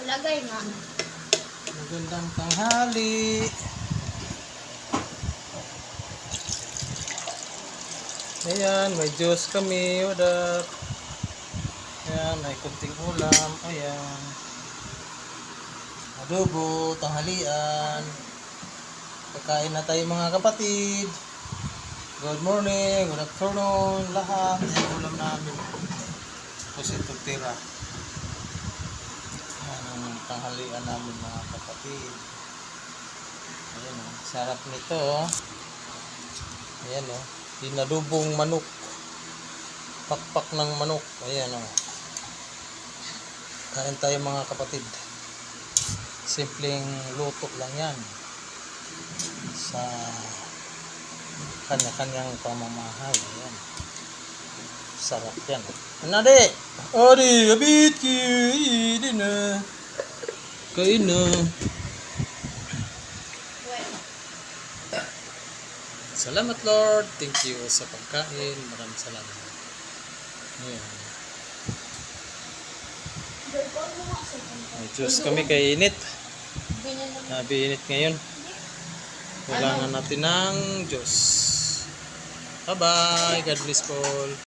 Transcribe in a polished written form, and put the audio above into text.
Lagay nga. Magandang tanghali. Ayan, may juice kami. What up? Ayan, may kunting ulam. Ayan. Adobo, tanghalian. Pagkain na tayo mga kapatid. Good morning, good afternoon, lahat. Ayan, ulam namin. Tapos ito tira. Ayan ang tanghalian namin mga kapatid. Ayan o, sarap nito o. Ayan o, dinadubong manok. Pakpak ng manok. Ayan o. Kain tayo mga kapatid. Simpleng luto lang yan. Sa kanya-kanyang pamamahay. Ayan. Sarap yan. Ano di? Adi, abit ki. Hindi na. Kain na. Salamat Lord. Thank you sa pagkain. Maraming salamat. Ayan. May juice kami kay init. Nabi init ngayon. Kailangan natin ng juice. Bye bye. God bless Paul.